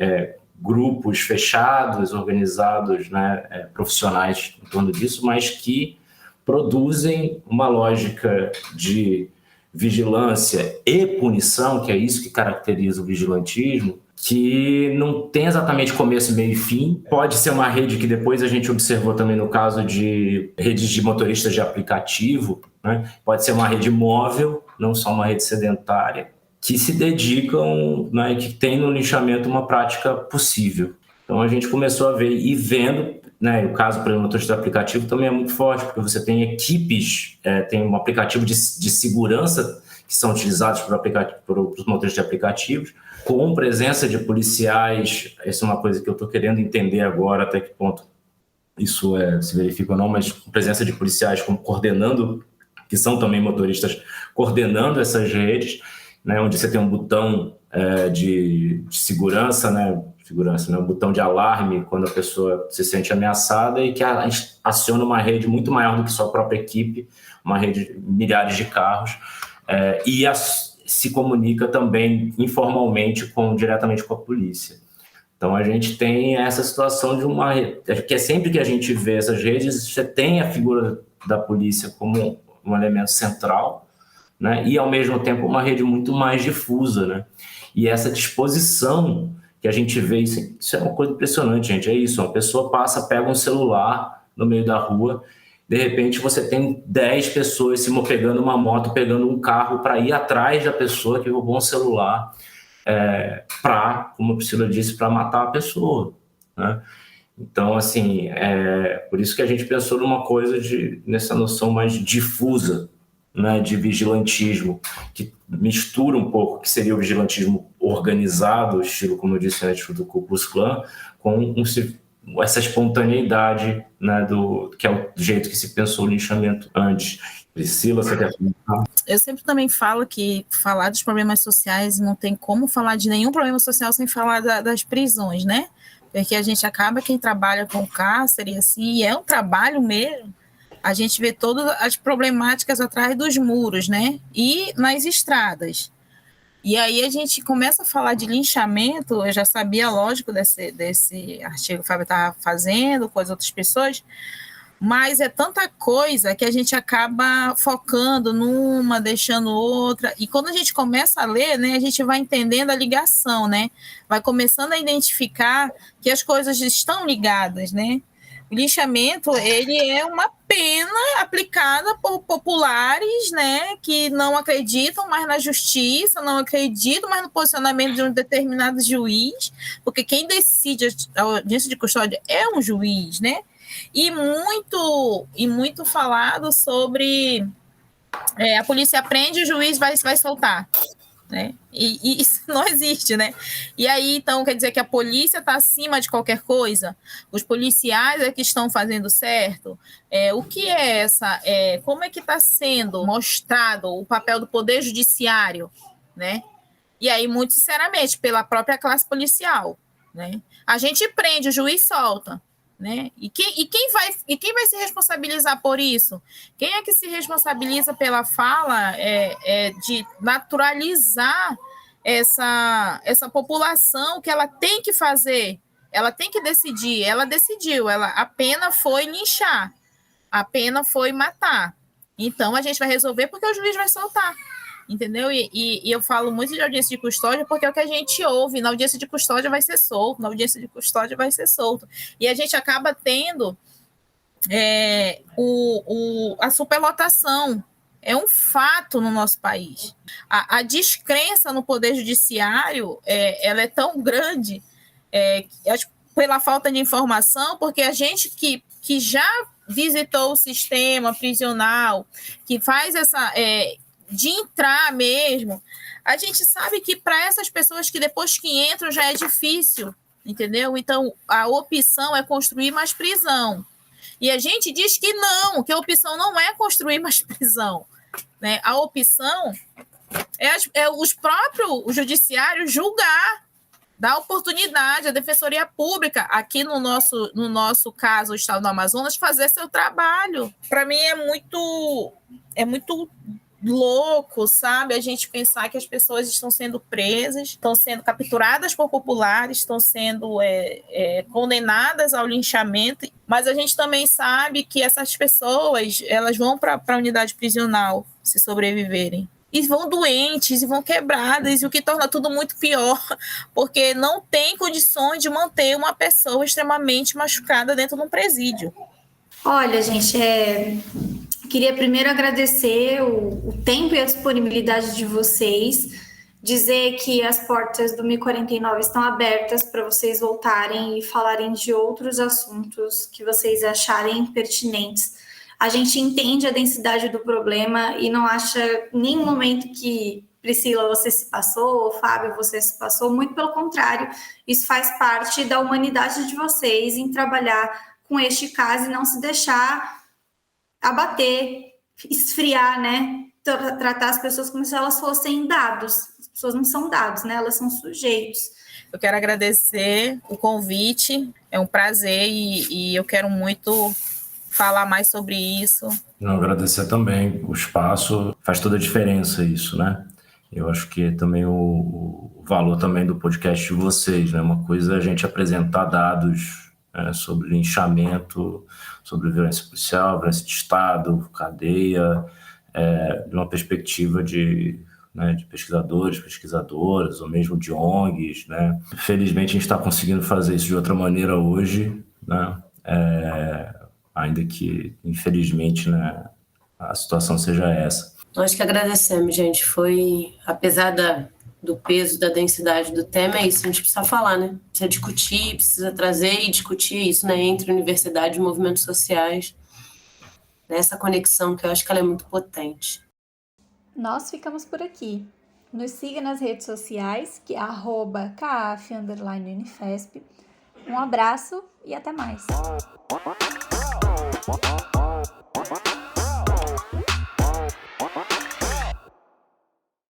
grupos fechados, organizados, né, profissionais em torno disso, mas que produzem uma lógica de vigilância e punição, que é isso que caracteriza o vigilantismo, que não tem exatamente começo, meio e fim. Pode ser uma rede que depois a gente observou também no caso de redes de motoristas de aplicativo, né? Pode ser uma rede móvel, não só uma rede sedentária, que se dedicam, né, que tem no linchamento uma prática possível. Então a gente começou a ver e vendo, né, o caso, por exemplo, do motorista de aplicativo também é muito forte, porque você tem equipes, tem um aplicativo de segurança que são utilizados por os motoristas de aplicativos, com presença de policiais. Essa é uma coisa que eu estou querendo entender agora, até que ponto isso se verifica ou não, mas com presença de policiais como coordenando, que são também motoristas, coordenando essas redes, né, onde você tem um botão de segurança, né, um botão de alarme quando a pessoa se sente ameaçada, e que aciona uma rede muito maior do que sua própria equipe, uma rede de milhares de carros, e se comunica também informalmente diretamente com a polícia. Então a gente tem essa situação de uma rede, que é sempre que a gente vê essas redes, você tem a figura da polícia como um elemento central, né, e ao mesmo tempo uma rede muito mais difusa, né? E essa disposição que a gente vê, isso é uma coisa impressionante, gente, é isso, uma pessoa pega um celular no meio da rua, de repente você tem 10 pessoas pegando uma moto, pegando um carro para ir atrás da pessoa que roubou um celular, como a Priscila disse, para matar a pessoa, né? Então, assim, por isso que a gente pensou numa coisa nessa noção mais difusa, né, de vigilantismo, que mistura um pouco o que seria o vigilantismo organizado, estilo, como eu disse antes, do Ku Klux Klan, com essa espontaneidade, né, que é o jeito que se pensou o linchamento antes. Priscila, você quer comentar? Eu sempre também falo que falar dos problemas sociais, não tem como falar de nenhum problema social sem falar das prisões, né? porque a gente acaba, quem trabalha com cárcere, assim, e é um trabalho mesmo, a gente vê todas as problemáticas atrás dos muros, né? E nas estradas. E aí a gente começa a falar de linchamento, eu já sabia, lógico, desse artigo que o Fábio estava fazendo com as outras pessoas, mas é tanta coisa que a gente acaba focando numa, deixando outra, e quando a gente começa a ler, né, a gente vai entendendo a ligação, né? Vai começando a identificar que as coisas estão ligadas, né? O linchamento, ele é uma pena aplicada por populares, né, que não acreditam mais na justiça, não acreditam mais no posicionamento de um determinado juiz, porque quem decide a audiência de custódia é um juiz, né? E muito falado sobre a polícia prende, o juiz vai soltar. Né? E isso não existe, né? E aí, então, quer dizer que a polícia está acima de qualquer coisa? Os policiais é que estão fazendo certo? O que é essa? Como é que está sendo mostrado o papel do Poder Judiciário, né? E aí, muito sinceramente, pela própria classe policial, né? A gente prende, o juiz solta. Né? E quem vai se responsabilizar por isso? Quem é que se responsabiliza pela fala de naturalizar essa população que ela tem que fazer, ela tem que decidir, ela decidiu, a pena foi linchar, a pena foi matar. Então a gente vai resolver porque o juiz vai soltar. Entendeu? E eu falo muito de audiência de custódia porque é o que a gente ouve. Na audiência de custódia vai ser solto, na audiência de custódia vai ser solto. E a gente acaba tendo a superlotação. É um fato no nosso país. A descrença no Poder Judiciário ela é tão grande pela falta de informação, porque a gente que já visitou o sistema prisional, que faz de entrar mesmo, a gente sabe que para essas pessoas que depois que entram já é difícil, entendeu? Então, a opção é construir mais prisão. E a gente diz que não, que a opção não é construir mais prisão, né? A opção é o judiciário julgar, dar oportunidade à Defensoria Pública, aqui no nosso caso, o Estado do Amazonas, fazer seu trabalho. Para mim é muito louco, sabe? A gente pensar que as pessoas estão sendo presas, estão sendo capturadas por populares, estão sendo condenadas ao linchamento, mas a gente também sabe que essas pessoas, elas vão para a unidade prisional se sobreviverem. E vão doentes, e vão quebradas, e o que torna tudo muito pior, porque não tem condições de manter uma pessoa extremamente machucada dentro de um presídio. Olha, gente, queria primeiro agradecer o tempo e a disponibilidade de vocês, dizer que as portas do 1049 estão abertas para vocês voltarem e falarem de outros assuntos que vocês acharem pertinentes. A gente entende a densidade do problema e não acha em nenhum momento que Priscila, você se passou, Fábio, você se passou, muito pelo contrário, isso faz parte da humanidade de vocês em trabalhar com este caso e não se deixar abater, esfriar, né? Tratar as pessoas como se elas fossem dados. As pessoas não são dados, né? Elas são sujeitos. Eu quero agradecer o convite, é um prazer e eu quero muito falar mais sobre isso. Não, agradecer também o espaço, faz toda a diferença isso, né? Eu acho que também o valor também do podcast de vocês, né? Uma coisa é a gente apresentar dados sobre linchamento, sobre violência policial, violência de Estado, cadeia, de uma perspectiva de pesquisadores, pesquisadoras, ou mesmo de ONGs, né? Felizmente a gente está conseguindo fazer isso de outra maneira hoje, né? Ainda que, infelizmente, né, a situação seja essa. Nós que agradecemos, gente. Foi, apesar do peso, da densidade do tema, é isso, a gente precisa falar, né? Precisa discutir, precisa trazer e discutir isso, né, entre universidade e movimentos sociais, nessa conexão que eu acho que ela é muito potente. Nós ficamos por aqui. Nos siga nas redes sociais, que é @caf_unifesp. Um abraço e até mais.